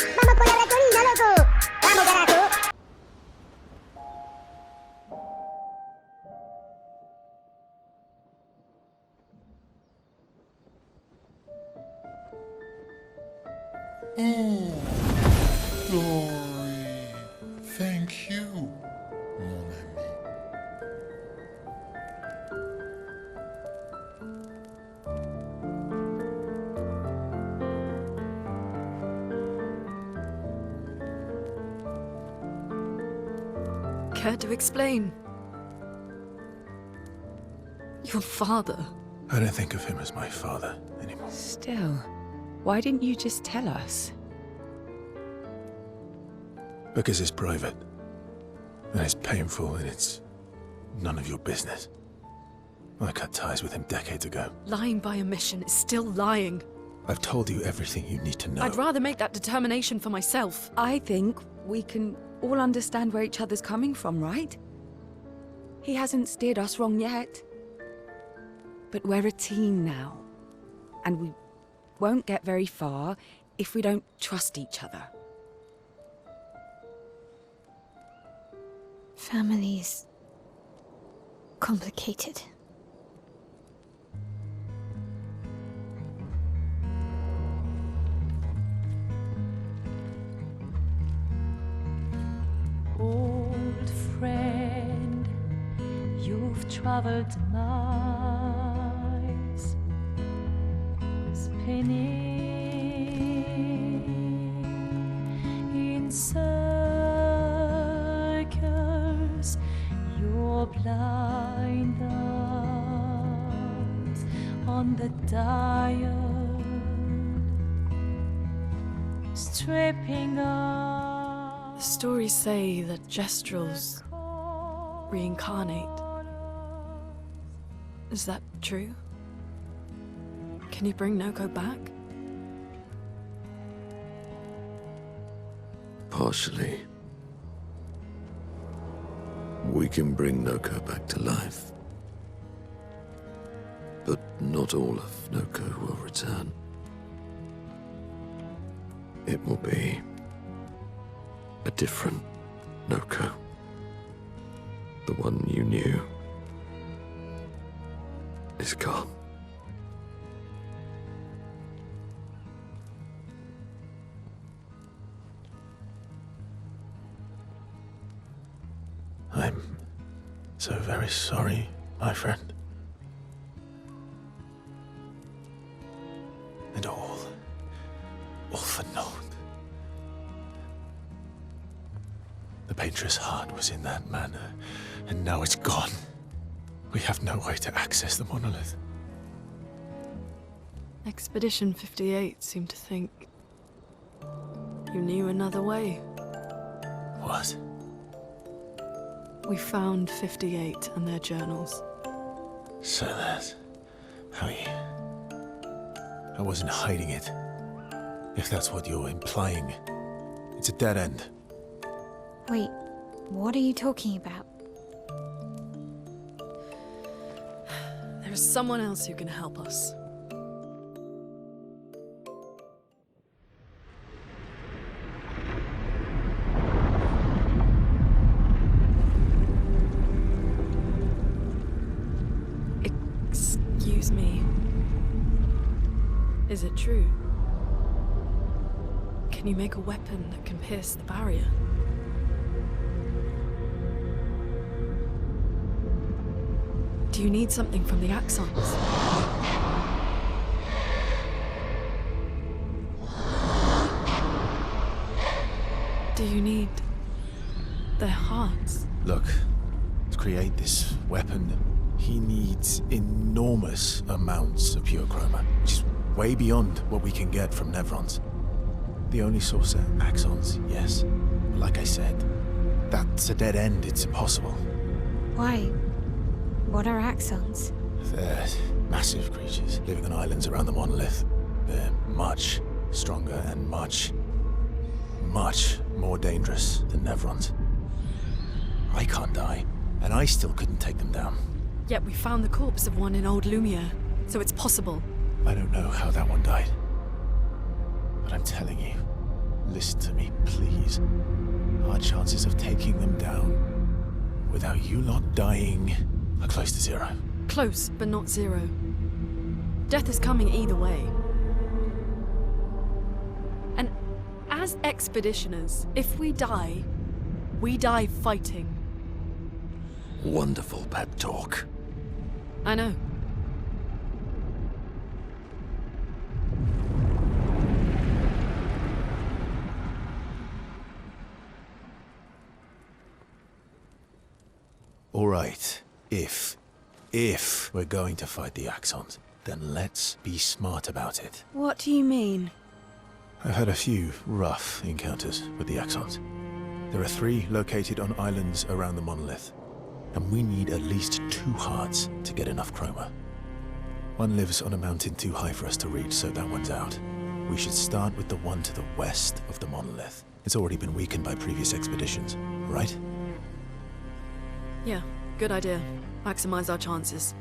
¡Vamos con la ratonina, loco! ¡Vamos, carajo! Oh, glory. Thank you, mon ami. Care to explain? Your father. I don't think of him as my father anymore. Still, why didn't you just tell us? Because it's private. And it's painful and it's none of your business. I cut ties with him decades ago. Lying by omission is still lying. I've told you everything you need to know. I'd rather make that determination for myself. I think we can all understand where each other's coming from, right? He hasn't steered us wrong yet. But we're a team now. And we won't get very far if we don't trust each other. Family's complicated. Old friend, you've traveled miles, spinning in circles, your blind eyes on the dial, stripping off. The stories say that Gestrels reincarnate. Is that true? Can you bring Noko back? Partially. We can bring Noko back to life. But not all of Noko will return. It will be a different Noko. The one you knew is gone. I'm so very sorry, my friend. And all for naught. The Painter's heart was in that manor, and now it's gone. We have no way to access the monolith. Expedition 58 seemed to think you knew another way. What? We found 58 and their journals. So that's how you... I wasn't hiding it. If that's what you're implying. It's a dead end. Wait, what are you talking about? There is someone else who can help us. Excuse me. Is it true? Can you make a weapon that can pierce the barrier? Do you need something from the Axons? Do you need their hearts? Look, to create this weapon, he needs enormous amounts of pure chroma, which is way beyond what we can get from Nevrons. The only source are Axons, yes. But like I said, that's a dead end. It's impossible. Why? What are axons? They're massive creatures living on islands around the monolith. They're much stronger and much more dangerous than Nevrons. I can't die, and I still couldn't take them down. Yet we found the corpse of one in Old Lumiere, so it's possible. I don't know how that one died. But I'm telling you, listen to me, please. Our chances of taking them down without you lot dying are close to zero. Close, but not zero. Death is coming either way. And as expeditioners, if we die fighting. Wonderful pep talk. I know. All right, if we're going to fight the Axons, then let's be smart about it. What do you mean? I've had a few rough encounters with the Axons. There are 3 located on islands around the monolith, and we need at least 2 hearts to get enough chroma. One lives on a mountain too high for us to reach, so that one's out. We should start with the one to the west of the monolith. It's already been weakened by previous expeditions, right? Yeah, good idea. Maximize our chances.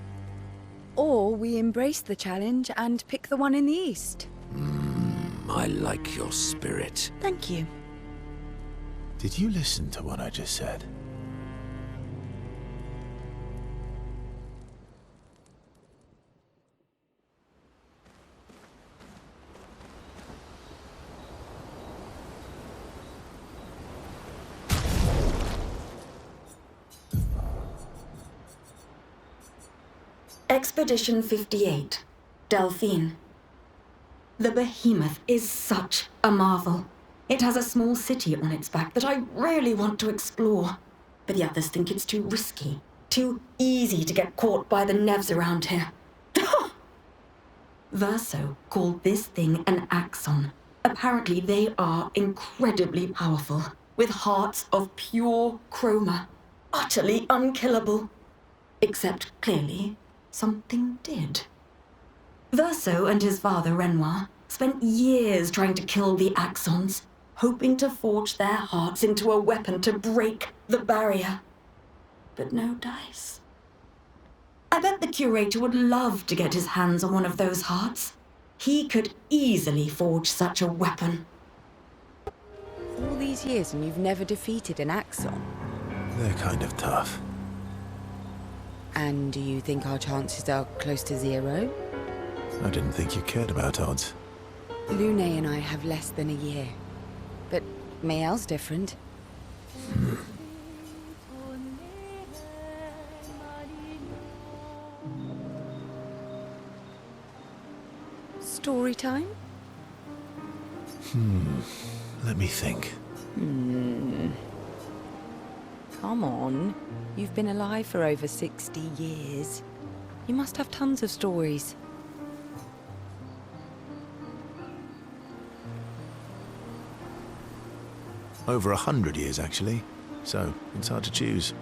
Or we embrace the challenge and pick the one in the east. I like your spirit. Thank you. Did you listen to what I just said? Expedition 58, Delphine. The behemoth is such a marvel. It has a small city on its back that I really want to explore, but the others think it's too risky, too easy to get caught by the nevs around here. Verso called this thing an axon. Apparently they are incredibly powerful, with hearts of pure chroma, utterly unkillable. Except, clearly, something did. Verso and his father, Renoir, spent years trying to kill the Axons, hoping to forge their hearts into a weapon to break the barrier. But no dice. I bet the curator would love to get his hands on one of those hearts. He could easily forge such a weapon. All these years and you've never defeated an Axon? They're kind of tough. And do you think our chances are close to zero? I didn't think you cared about odds. Lune and I have less than a year. But Mael's different. Story time? Let me think. Come on. You've been alive for over 60 years. You must have tons of stories. Over 100 years, actually. So, it's hard to choose.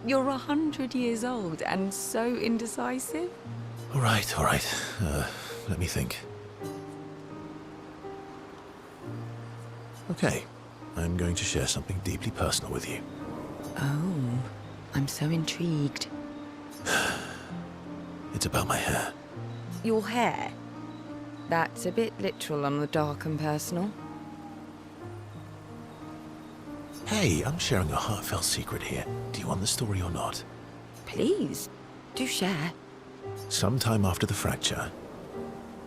You're 100 years old and so indecisive? All right. Let me think. Okay, I'm going to share something deeply personal with you. Oh, I'm so intrigued. It's about my hair. Your hair? That's a bit literal on the dark and personal. Hey, I'm sharing a heartfelt secret here. Do you want the story or not? Please, do share. Sometime after the fracture,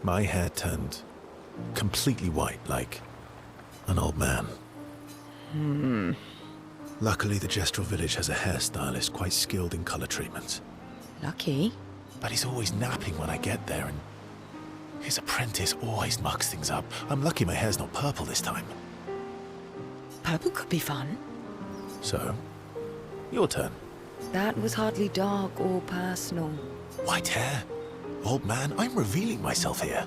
my hair turned completely white, like an old man. Luckily, the Gestural village has a hairstylist quite skilled in color treatments. Lucky. But he's always napping when I get there, and his apprentice always mucks things up. I'm lucky my hair's not purple this time. Purple could be fun. So, your turn. That was hardly dark or personal. White hair? Old man, I'm revealing myself here.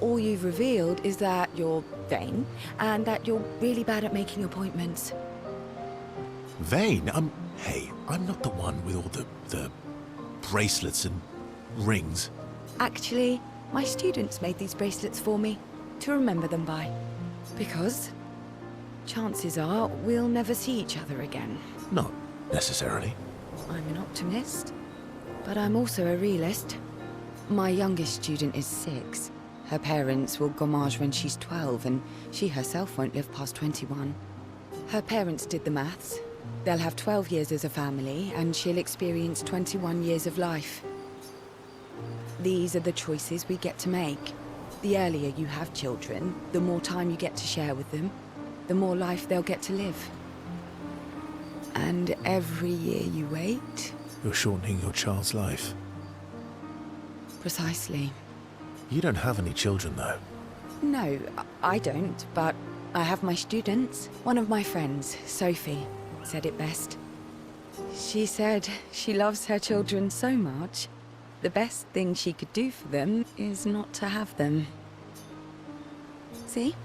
All you've revealed is that you're vain, and that you're really bad at making appointments. Vain? Hey, I'm not the one with all the bracelets and rings. Actually, my students made these bracelets for me, to remember them by. Because chances are we'll never see each other again. Not necessarily. I'm an optimist, but I'm also a realist. My youngest student is 6. Her parents will gommage when she's 12, and she herself won't live past 21. Her parents did the maths. They'll have 12 years as a family, and she'll experience 21 years of life. These are the choices we get to make. The earlier you have children, the more time you get to share with them, the more life they'll get to live. And every year you wait... You're shortening your child's life. Precisely. You don't have any children, though. No, I don't, but I have my students. One of my friends, Sophie, said it best. She said she loves her children so much, the best thing she could do for them is not to have them. See?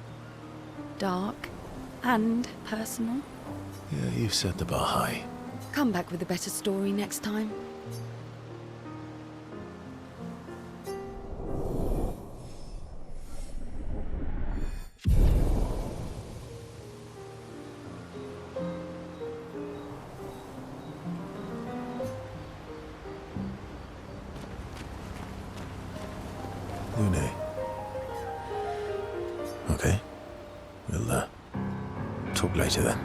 Dark and personal. Yeah, you've set the bar high. Come back with a better story next time. Lune. Okay. We'll, talk later then.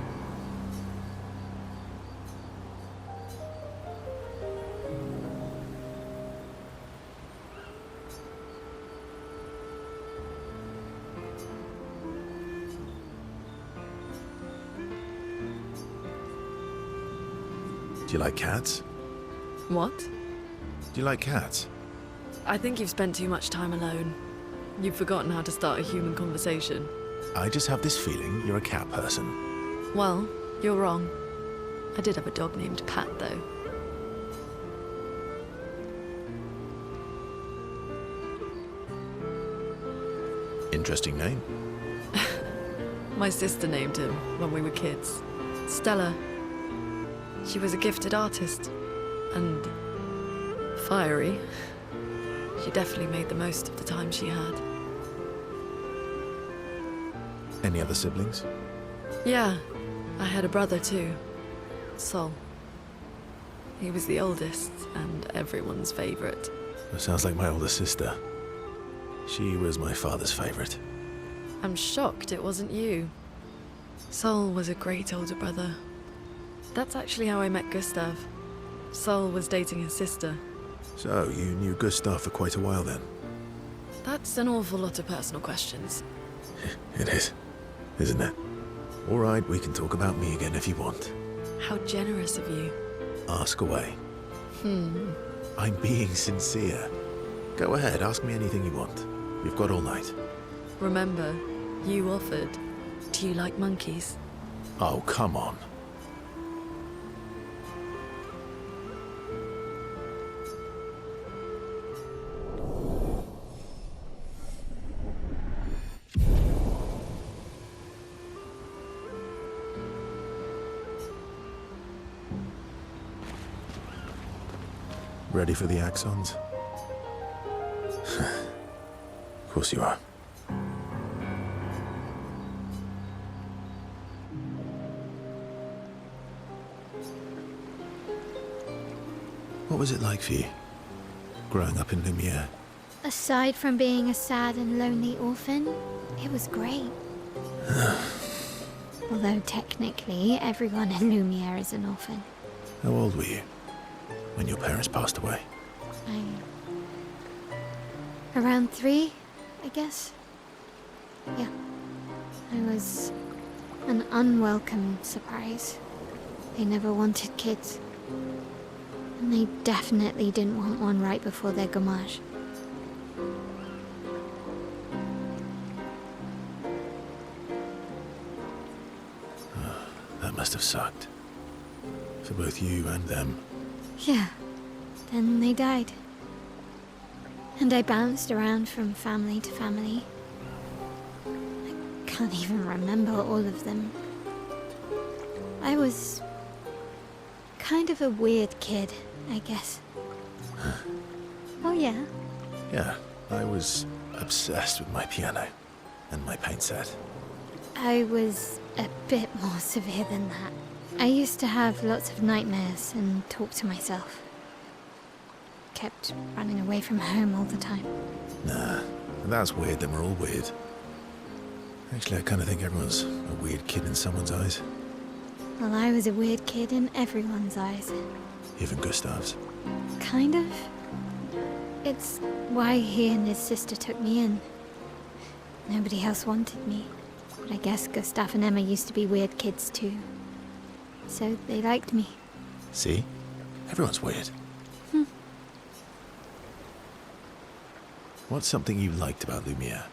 Do you like cats? What? Do you like cats? I think you've spent too much time alone. You've forgotten how to start a human conversation. I just have this feeling you're a cat person. Well, you're wrong. I did have a dog named Pat, though. Interesting name. My sister named him when we were kids. Stella. She was a gifted artist. And fiery. She definitely made the most of the time she had. Any other siblings? Yeah, I had a brother too. Sol. He was the oldest and everyone's favorite. That sounds like my older sister. She was my father's favorite. I'm shocked it wasn't you. Sol was a great older brother. That's actually how I met Gustav. Sol was dating his sister. So, you knew Gustav for quite a while then? That's an awful lot of personal questions. It is, isn't it? All right, we can talk about me again if you want. How generous of you. Ask away. I'm being sincere. Go ahead, ask me anything you want. We've got all night. Remember, you offered. Do you like monkeys? Oh, come on. Ready for the axons? Of course you are. What was it like for you, growing up in Lumiere? Aside from being a sad and lonely orphan, it was great. Although technically, everyone in Lumiere is an orphan. How old were you when your parents passed away? Around 3, I guess. Yeah. I was an unwelcome surprise. They never wanted kids. And they definitely didn't want one right before their gommage. That must have sucked. For both you and them. Yeah. Then they died. And I bounced around from family to family. I can't even remember all of them. I was kind of a weird kid, I guess. Oh yeah? Yeah, I was obsessed with my piano and my paint set. I was a bit more severe than that. I used to have lots of nightmares and talk to myself. Kept running away from home all the time. Nah, And that's weird, then we're all weird. Actually, I kind of think everyone's a weird kid in someone's eyes. Well, I was a weird kid in everyone's eyes. Even Gustav's. Kind of. It's why he and his sister took me in. Nobody else wanted me. But I guess Gustav and Emma used to be weird kids too. So they liked me. See? Everyone's weird. What's something you liked about Lumiere?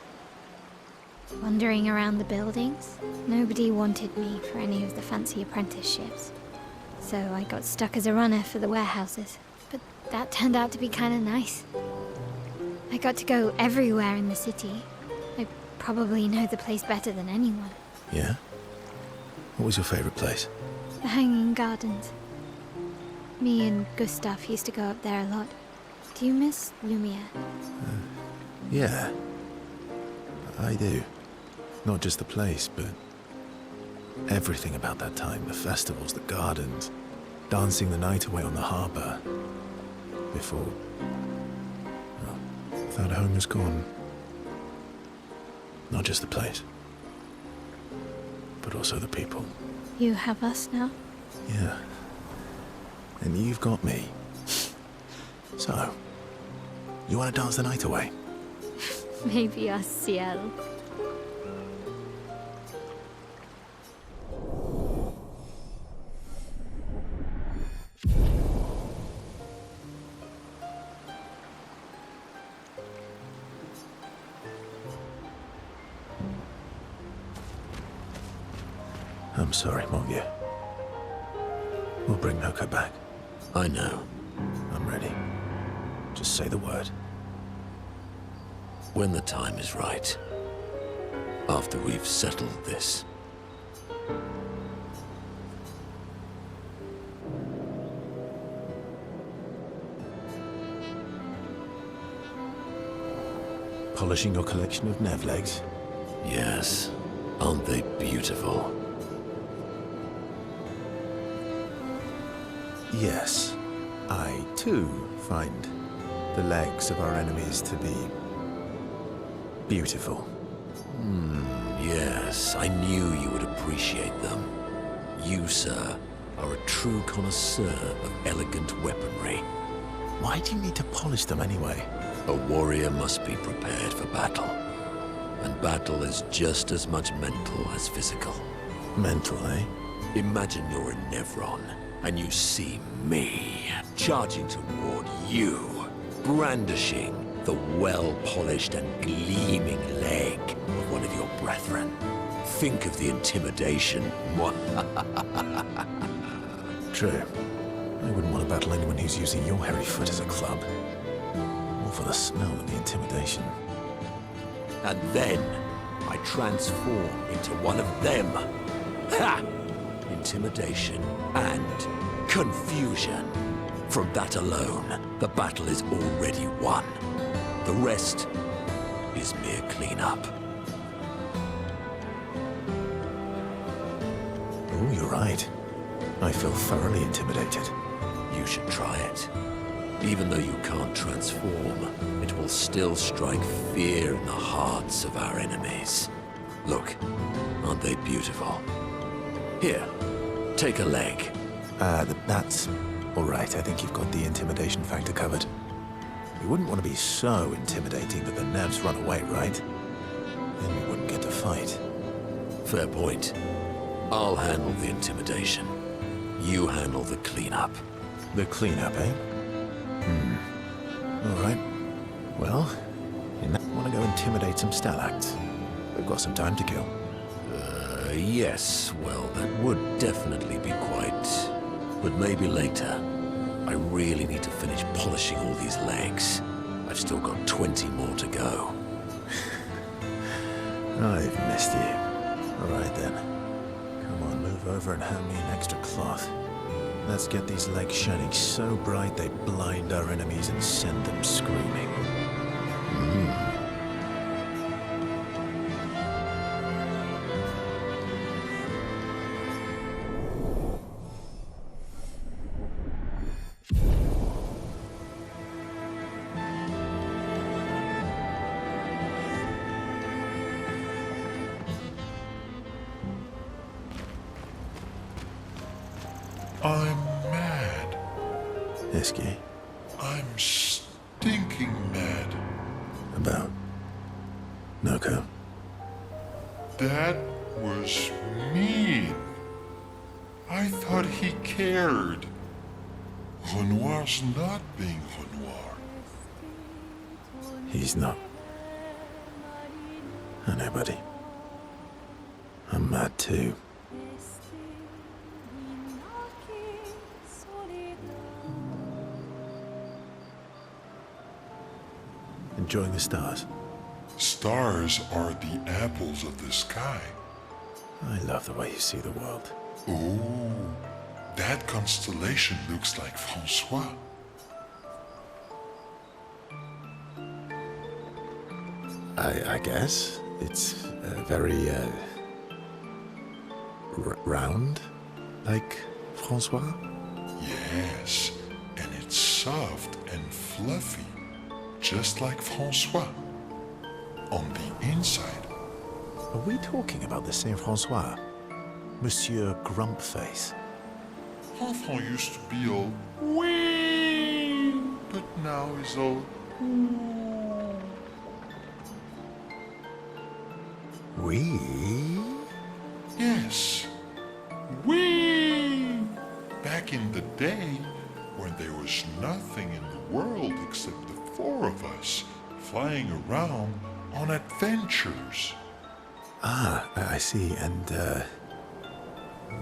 Wandering around the buildings, nobody wanted me for any of the fancy apprenticeships. So I got stuck as a runner for the warehouses. But that turned out to be kind of nice. I got to go everywhere in the city. I probably know the place better than anyone. Yeah? What was your favorite place? The Hanging Gardens. Me and Gustav used to go up there a lot. Do you miss Lumiere? Yeah. I do. Not just the place, but everything about that time. The festivals, the gardens, dancing the night away on the harbour. Before... well, that home is gone. Not just the place, but also the people. You have us now? Yeah. And you've got me. So, you want to dance the night away? Maybe us, Ciel. I'm sorry, Mongia. We'll bring Noko back. I know. I'm ready. Just say the word. When the time is right. After we've settled this. Polishing your collection of Nev legs? Yes. Aren't they beautiful? Yes. I, too, find the legs of our enemies to be... beautiful. Yes, I knew you would appreciate them. You, sir, are a true connoisseur of elegant weaponry. Why do you need to polish them anyway? A warrior must be prepared for battle. And battle is just as much mental as physical. Mental, eh? Imagine you're in Nevron, and you see me charging toward you, brandishing the well-polished and gleaming leg of one of your brethren. Think of the intimidation. True. I wouldn't want to battle anyone who's using your hairy foot as a club. More for the smell than the intimidation. And then I transform into one of them. Ha! Intimidation and confusion. From that alone, the battle is already won. The rest is mere cleanup. Oh, you're right. I feel thoroughly intimidated. You should try it. Even though you can't transform, it will still strike fear in the hearts of our enemies. Look, aren't they beautiful? Here, take a leg. That's all right. I think you've got the intimidation factor covered. We wouldn't want to be so intimidating that the Nevs run away, right? Then we wouldn't get to fight. Fair point. I'll handle the intimidation. You handle the cleanup. The cleanup, eh? All right. Well, you want to go intimidate some stalacts? We've got some time to kill. Yes, well, that would definitely be quite... But maybe later. I really need to finish polishing all these legs. I've still got 20 more to go. I've missed you. All right, then. Come on, move over and hand me an extra cloth. Let's get these legs shining so bright they blind our enemies and send them screaming. Esky, I'm stinking mad. about Noko. That was mean. I thought he cared. Renoir's not being Renoir. He's not. I know, buddy. I'm mad too. Enjoying the stars? Stars are the apples of the sky. I love the way you see the world. Oh, that constellation looks like Francois. I guess. It's very, round, like Francois? Yes, and it's soft and fluffy, just like Francois. On the inside. Are we talking about the same Francois? Monsieur Grumpface? Enfant used to be all wee, but now he's all We? yes, wee. Back in the day, when there was nothing in the world except the four of us flying around on adventures. Ah, I see. And,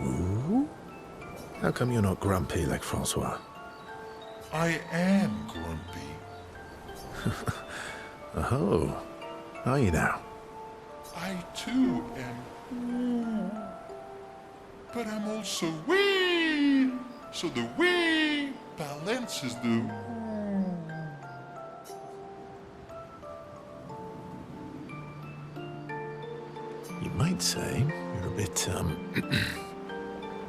woo? How come you're not grumpy like Francois? I am grumpy. Oh, are you now? I too am. But I'm also wee. So the wee balances the. You might say you're a bit,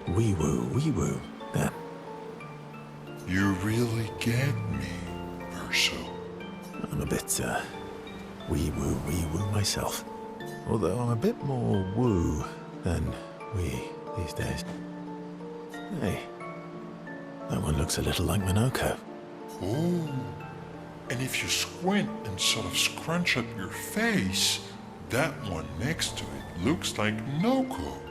wee-woo, then. You really get me, Urso. I'm a bit, wee-woo myself. Although I'm a bit more woo than wee these days. Hey, that one looks a little like Minoko. Oh, and if you squint and sort of scrunch up your face, that one next to it looks like Noko.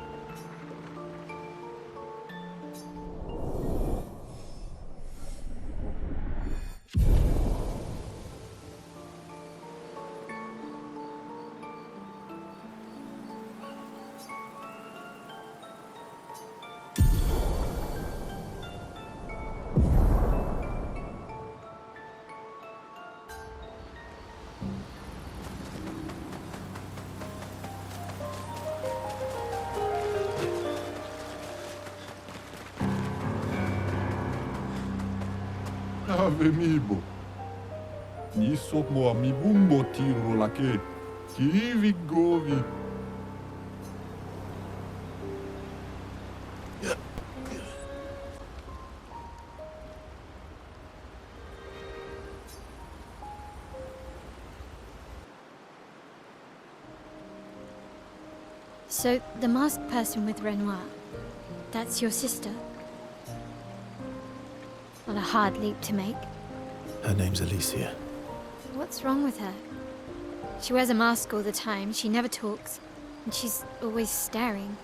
Ave mibo. Ni somo mi bumbo tiro la che. Kivi govi. So, the masked person with Renoir, that's your sister? Not a hard leap to make. Her name's Alicia. What's wrong with her? She wears a mask all the time, she never talks, and she's always staring.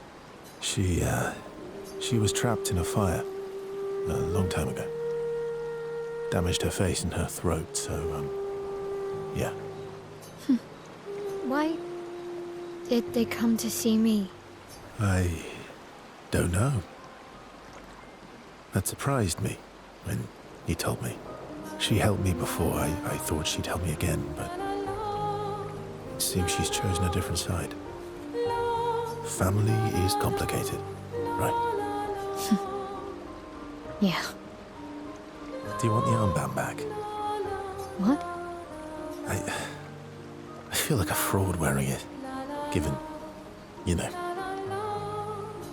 She was trapped in a fire a long time ago. Damaged her face and her throat, so, yeah. Why did they come to see me? I don't know. That surprised me when he told me. She helped me before. I thought she'd help me again, but it seems she's chosen a different side. Family is complicated, right? Yeah. Do you want the armband back? What? I feel like a fraud wearing it, given, you know.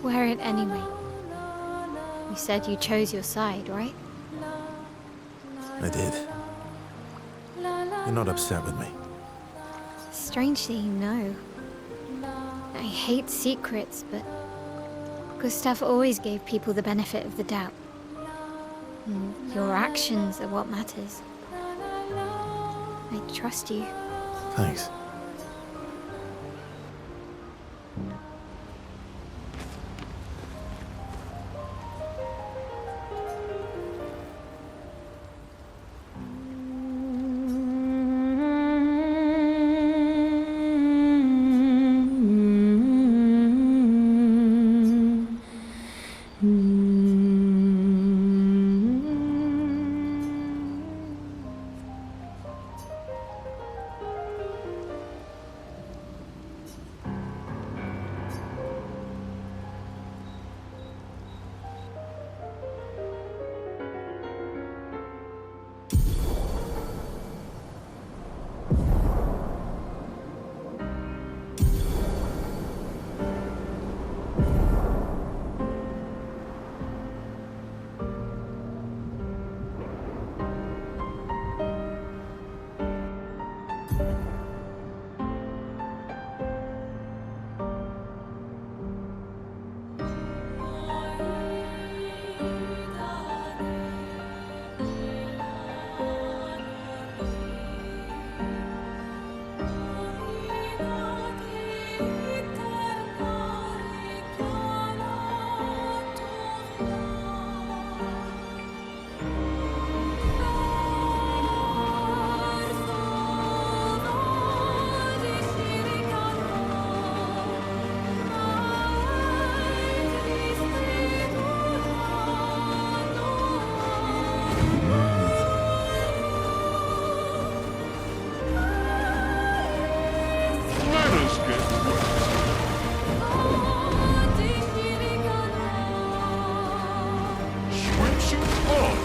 Wear it anyway. You said you chose your side, right? I did. You're not upset with me. Strangely, no. I hate secrets, but Gustav always gave people the benefit of the doubt. Your actions are what matters. I trust you. Thanks. Let us get wet. Swimsuit on.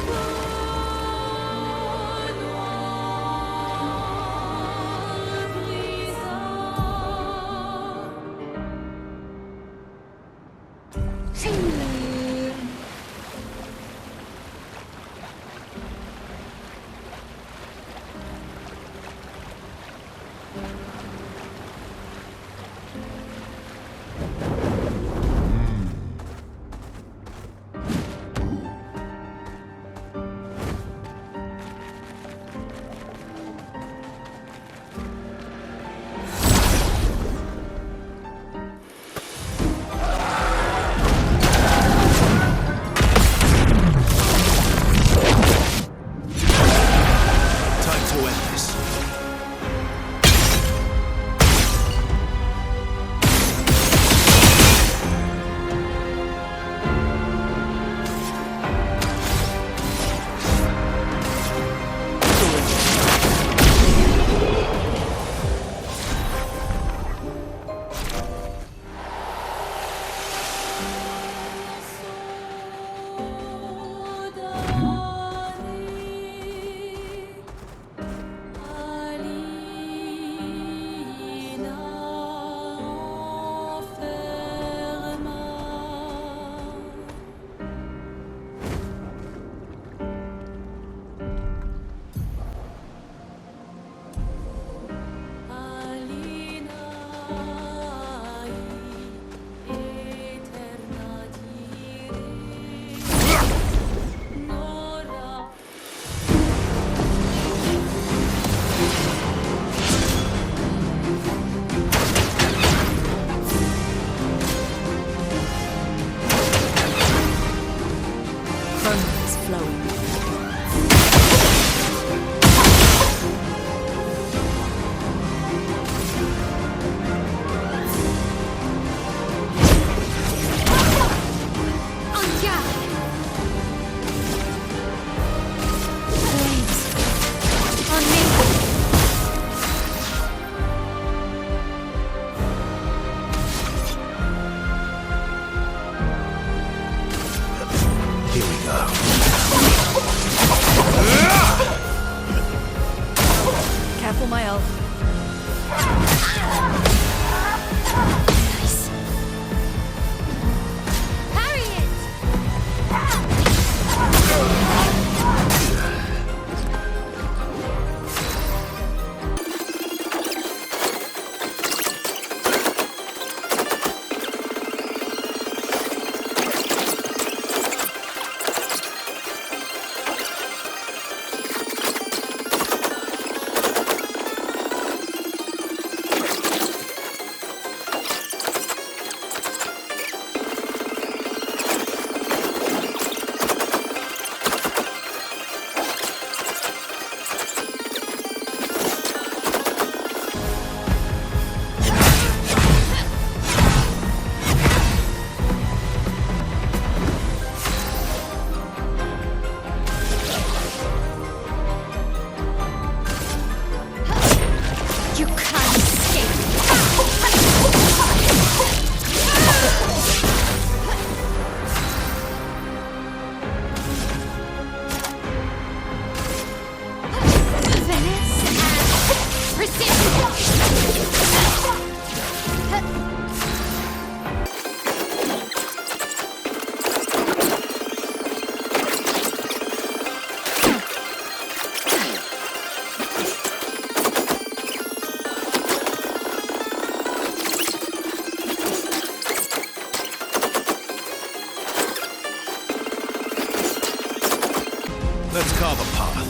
Let's carve a path.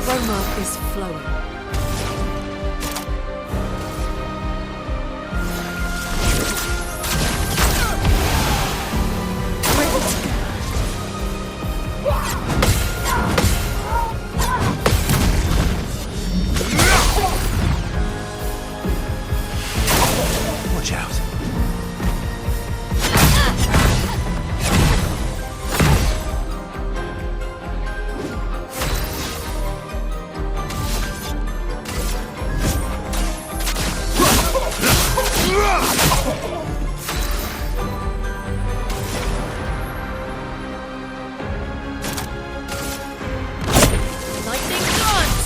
Chroma is flowing. Watch out. Lightning guns!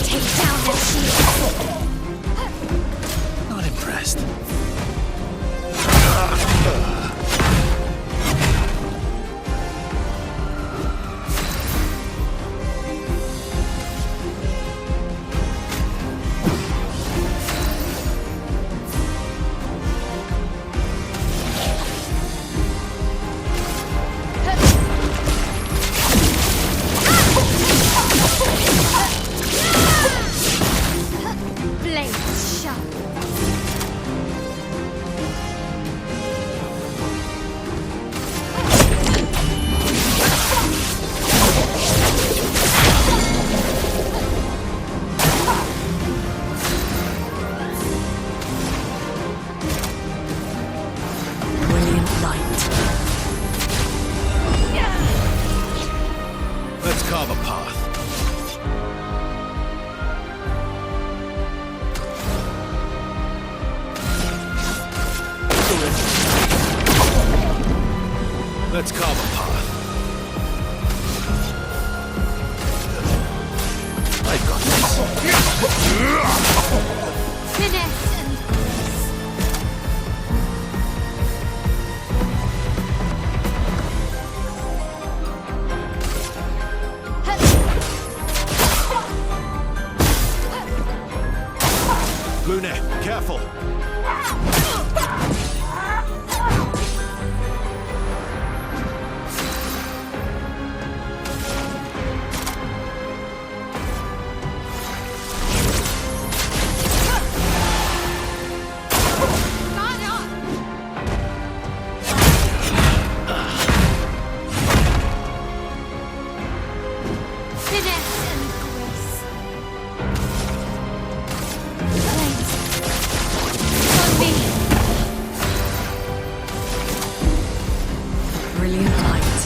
Take down their shields. Not impressed. Blades sharp. Brilliant light. Let's carve a path. Let's carve a path. I've got this. Finesse and grace. Lune, careful. Finesse and grace. Blades. On me. Brilliant light.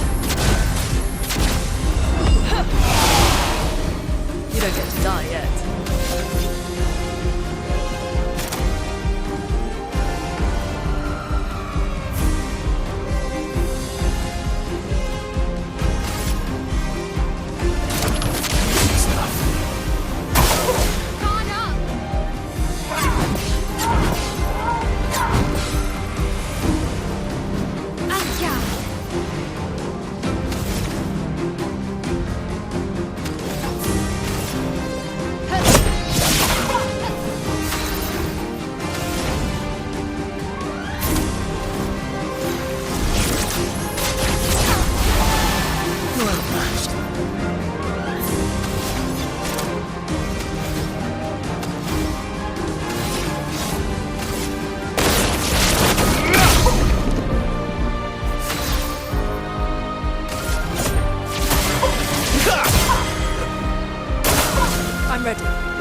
You don't get to die yet. Gone up. Anja. I'm ready.